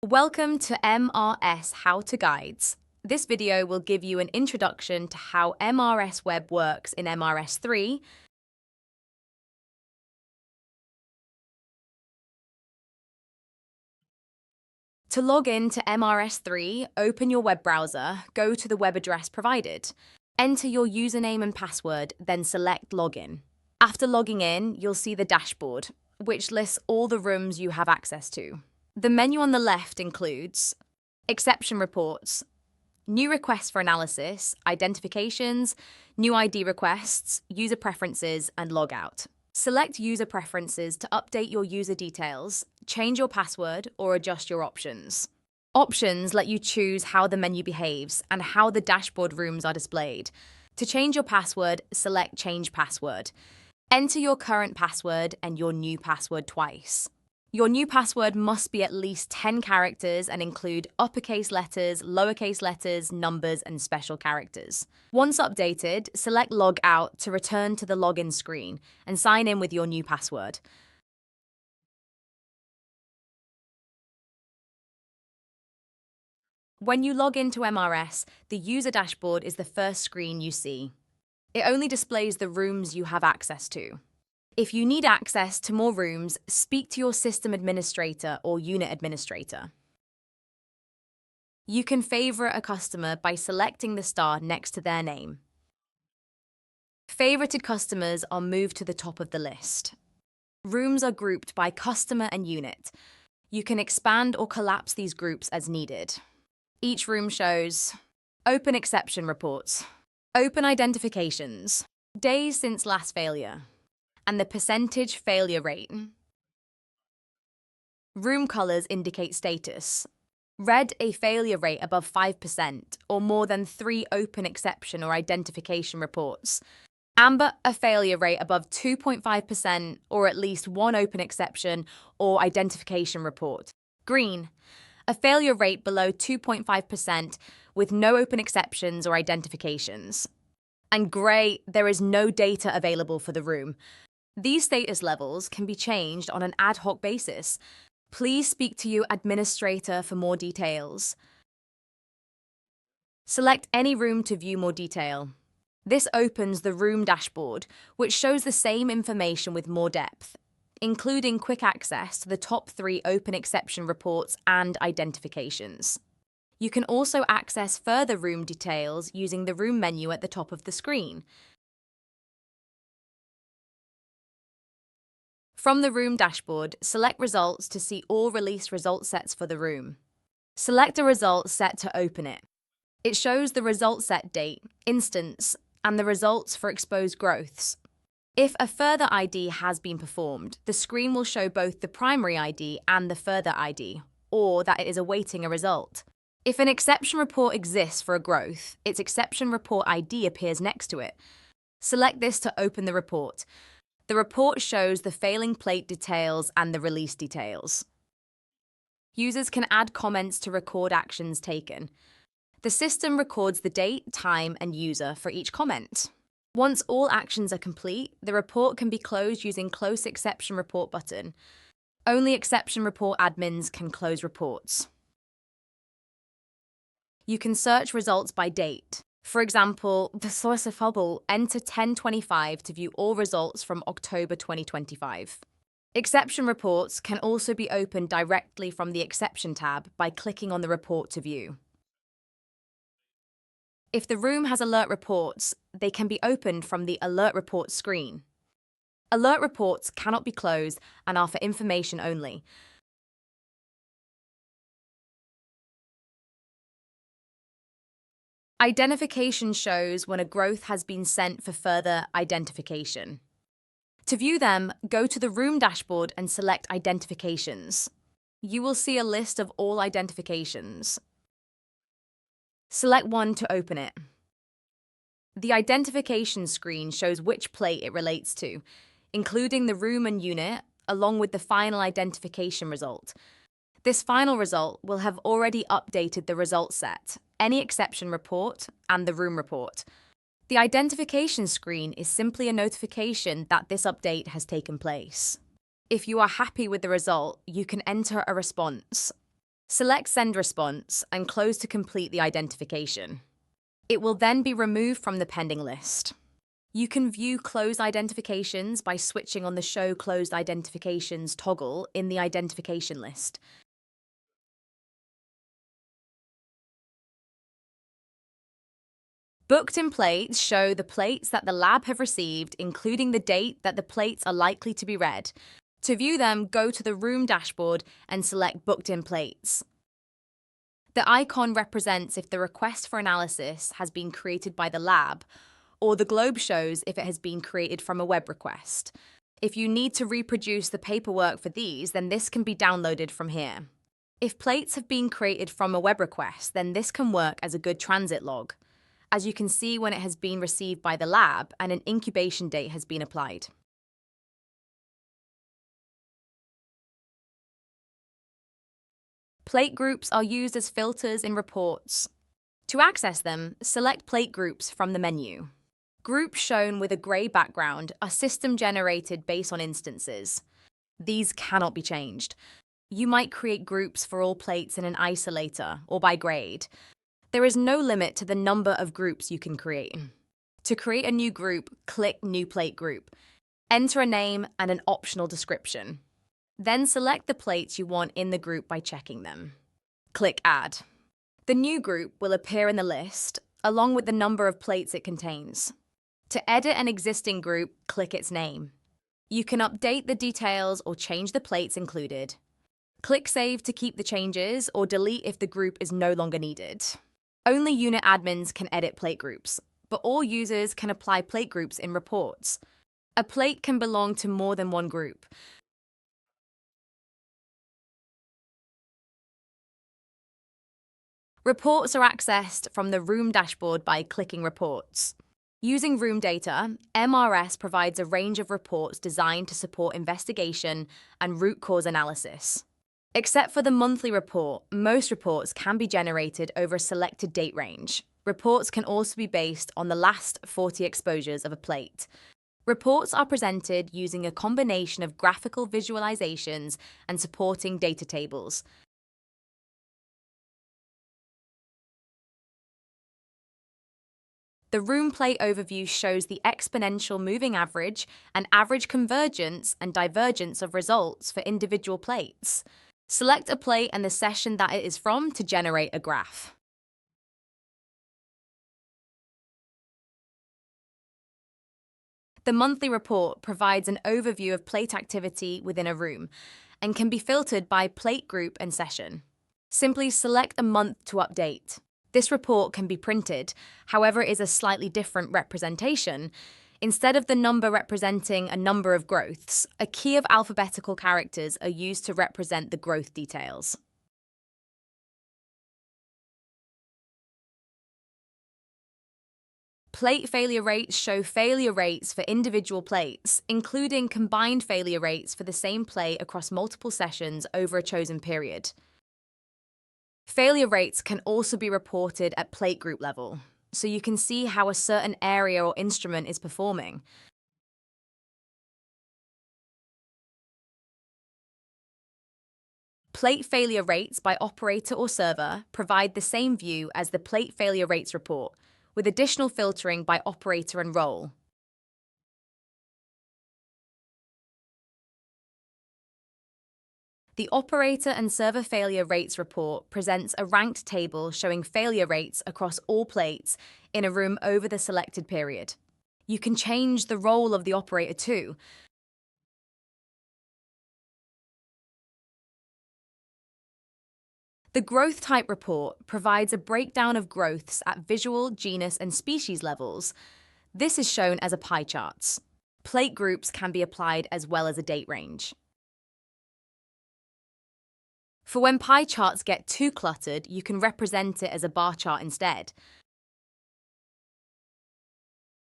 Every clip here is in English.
Welcome to MRS How to Guides. This video will give you an introduction to how MRS Web works in MRS 3. To log in to MRS 3, open your web browser, go to the web address provided. Enter your username and password, then select Login. After logging in, you'll see the dashboard, which lists all the rooms you have access to. The menu on the left includes exception reports, new requests for analysis, identifications, new ID requests, user preferences, and logout. Select user preferences to update your user details, change your password, or adjust your options. Options let you choose how the menu behaves and how the dashboard rooms are displayed. To change your password, select Change Password. Enter your current password and your new password twice. Your new password must be at least 10 characters and include uppercase letters, lowercase letters, numbers, and special characters. Once updated, select Log Out to return to the login screen and sign in with your new password. When you log into MRS, the user dashboard is the first screen you see. It only displays the rooms you have access to. If you need access to more rooms, speak to your system administrator or unit administrator. You can favorite a customer by selecting the star next to their name. Favorited customers are moved to the top of the list. Rooms are grouped by customer and unit. You can expand or collapse these groups as needed. Each room shows open exception reports, open identifications, days since last failure, and the percentage failure rate. Room colors indicate status. Red, a failure rate above 5% or more than 3 open exception or identification reports. Amber, a failure rate above 2.5% or at least 1 open exception or identification report. Green, a failure rate below 2.5% with no open exceptions or identifications. And grey, there is no data available for the room. These status levels can be changed on an ad hoc basis. Please speak to your administrator for more details. Select any room to view more detail. This opens the room dashboard, which shows the same information with more depth, including quick access to the top 3 open exception reports and identifications. You can also access further room details using the room menu at the top of the screen. From the room dashboard, select Results to see all released result sets for the room. Select a result set to open it. It shows the result set date, instance, and the results for exposed growths. If a further ID has been performed, the screen will show both the primary ID and the further ID, or that it is awaiting a result. If an exception report exists for a growth, its exception report ID appears next to it. Select this to open the report. The report shows the failing plate details and the release details. Users can add comments to record actions taken. The system records the date, time, and user for each comment. Once all actions are complete, the report can be closed using Close Exception Report button. Only exception report admins can close reports. You can search results by date. For example, the source of Hubble, enter 1025 to view all results from October 2025. Exception reports can also be opened directly from the Exception tab by clicking on the report to view. If the room has alert reports, they can be opened from the Alert Reports screen. Alert reports cannot be closed and are for information only. Identification shows when a growth has been sent for further identification. To view them, go to the room dashboard and select Identifications. You will see a list of all identifications. Select one to open it. The identification screen shows which plate it relates to, including the room and unit, along with the final identification result. This final result will have already updated the result set, any exception report, and the room report. The identification screen is simply a notification that this update has taken place. If you are happy with the result, you can enter a response. Select Send Response and close to complete the identification. It will then be removed from the pending list. You can view closed identifications by switching on the Show Closed Identifications toggle in the identification list. Booked-in plates show the plates that the lab have received, including the date that the plates are likely to be read. To view them, go to the room dashboard and select Booked-in plates. The icon represents if the request for analysis has been created by the lab, or the globe shows if it has been created from a web request. If you need to reproduce the paperwork for these, then this can be downloaded from here. If plates have been created from a web request, then this can work as a good transit log, as you can see when it has been received by the lab and an incubation date has been applied. Plate groups are used as filters in reports. To access them, select Plate Groups from the menu. Groups shown with a grey background are system-generated based on instances. These cannot be changed. You might create groups for all plates in an isolator or by grade. There is no limit to the number of groups you can create. To create a new group, click New Plate Group. Enter a name and an optional description. Then select the plates you want in the group by checking them. Click Add. The new group will appear in the list, along with the number of plates it contains. To edit an existing group, click its name. You can update the details or change the plates included. Click Save to keep the changes or delete if the group is no longer needed. Only unit admins can edit plate groups, but all users can apply plate groups in reports. A plate can belong to more than one group. Reports are accessed from the Room dashboard by clicking Reports. Using Room data, MRS provides a range of reports designed to support investigation and root cause analysis. Except for the monthly report, most reports can be generated over a selected date range. Reports can also be based on the last 40 exposures of a plate. Reports are presented using a combination of graphical visualizations and supporting data tables. The room plate overview shows the exponential moving average and average convergence and divergence of results for individual plates. Select a plate and the session that it is from to generate a graph. The monthly report provides an overview of plate activity within a room and can be filtered by plate group and session. Simply select a month to update. This report can be printed, however it is a slightly different representation. Instead of the number representing a number of growths, a key of alphabetical characters are used to represent the growth details. Plate failure rates show failure rates for individual plates, including combined failure rates for the same plate across multiple sessions over a chosen period. Failure rates can also be reported at plate group level, so you can see how a certain area or instrument is performing. Plate failure rates by operator or server provide the same view as the plate failure rates report, with additional filtering by operator and role. The operator and server failure rates report presents a ranked table showing failure rates across all plates in a room over the selected period. You can change the role of the operator too. The growth type report provides a breakdown of growths at visual, genus, and species levels. This is shown as a pie chart. Plate groups can be applied as well as a date range. For when pie charts get too cluttered, you can represent it as a bar chart instead.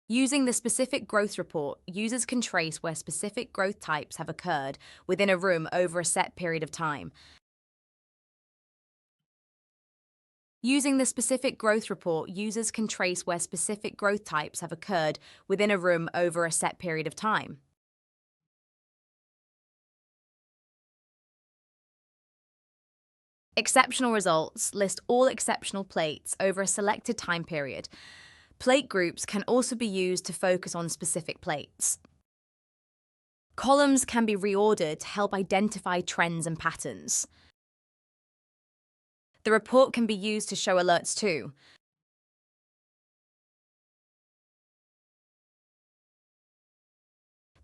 Using the specific growth report, users can trace where specific growth types have occurred within a room over a set period of time. Using the specific growth report, users can trace where specific growth types have occurred within a room over a set period of time. Exceptional results list all exceptional plates over a selected time period. Plate groups can also be used to focus on specific plates. Columns can be reordered to help identify trends and patterns. The report can be used to show alerts too.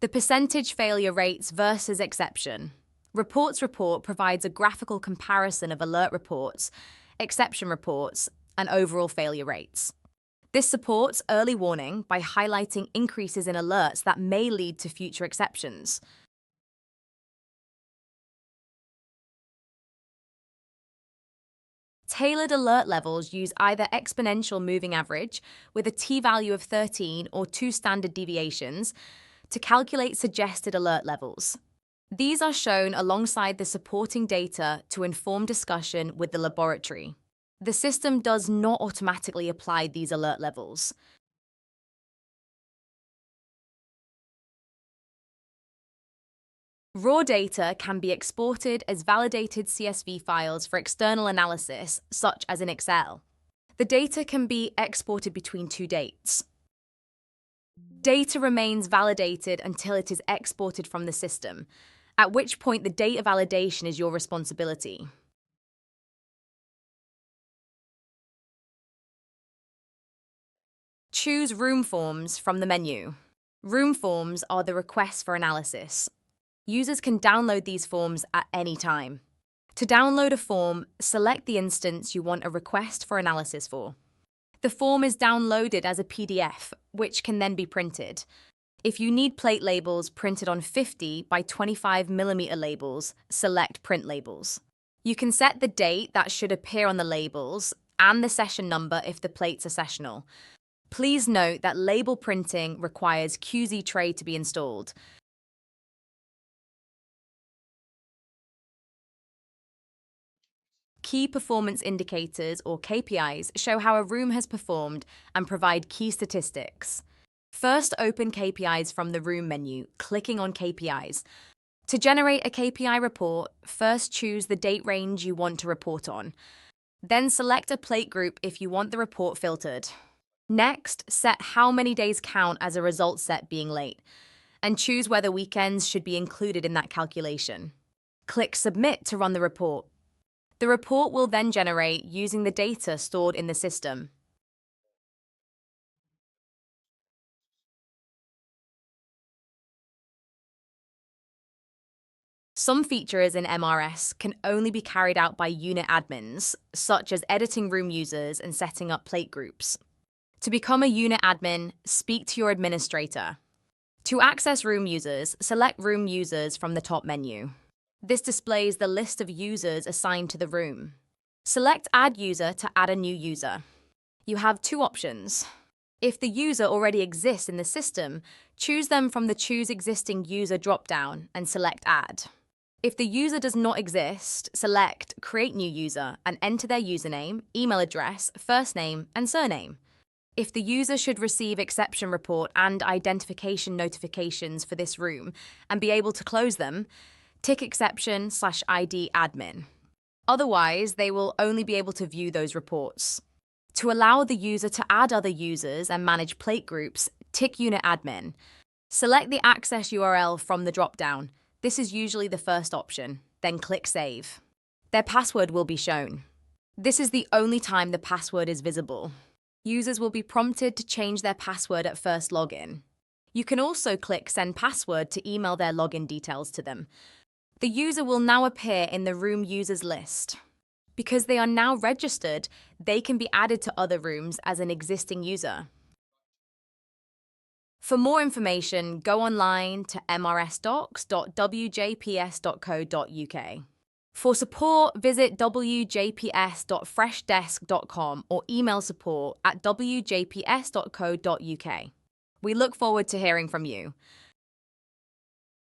The percentage failure rates versus exception. Reports report provides a graphical comparison of alert reports, exception reports, and overall failure rates. This supports early warning by highlighting increases in alerts that may lead to future exceptions. Tailored alert levels use either exponential moving average with a t-value of 13 or 2 standard deviations to calculate suggested alert levels. These are shown alongside the supporting data to inform discussion with the laboratory. The system does not automatically apply these alert levels. Raw data can be exported as validated CSV files for external analysis, such as in Excel. The data can be exported between two dates. Data remains validated until it is exported from the system, at which point the data validation is your responsibility. Choose Room Forms from the menu. Room Forms are the requests for analysis. Users can download these forms at any time. To download a form, select the instance you want a request for analysis for. The form is downloaded as a PDF, which can then be printed. If you need plate labels printed on 50 by 25mm labels, select Print Labels. You can set the date that should appear on the labels and the session number if the plates are sessional. Please note that label printing requires QZ Tray to be installed. Key Performance Indicators, or KPIs, show how a room has performed and provide key statistics. First, open KPIs from the Room menu, clicking on KPIs. To generate a KPI report, first choose the date range you want to report on. Then select a plate group if you want the report filtered. Next, set how many days count as a result set being late, and choose whether weekends should be included in that calculation. Click Submit to run the report. The report will then generate using the data stored in the system. Some features in MRS can only be carried out by unit admins, such as editing room users and setting up plate groups. To become a unit admin, speak to your administrator. To access room users, select Room Users from the top menu. This displays the list of users assigned to the room. Select Add User to add a new user. You have two options. If the user already exists in the system, choose them from the Choose Existing User dropdown and select Add. If the user does not exist, select Create New User and enter their username, email address, first name, and surname. If the user should receive exception report and identification notifications for this room and be able to close them, tick Exception/ID admin. Otherwise, they will only be able to view those reports. To allow the user to add other users and manage plate groups, tick Unit Admin. Select the access URL from the dropdown. This is usually the first option. Then click Save. Their password will be shown. This is the only time the password is visible. Users will be prompted to change their password at first login. You can also click Send Password to email their login details to them. The user will now appear in the room users list. Because they are now registered, they can be added to other rooms as an existing user. For more information, go online to mrsdocs.wjps.co.uk. For support, visit wjps.freshdesk.com or email support@wjps.co.uk. We look forward to hearing from you.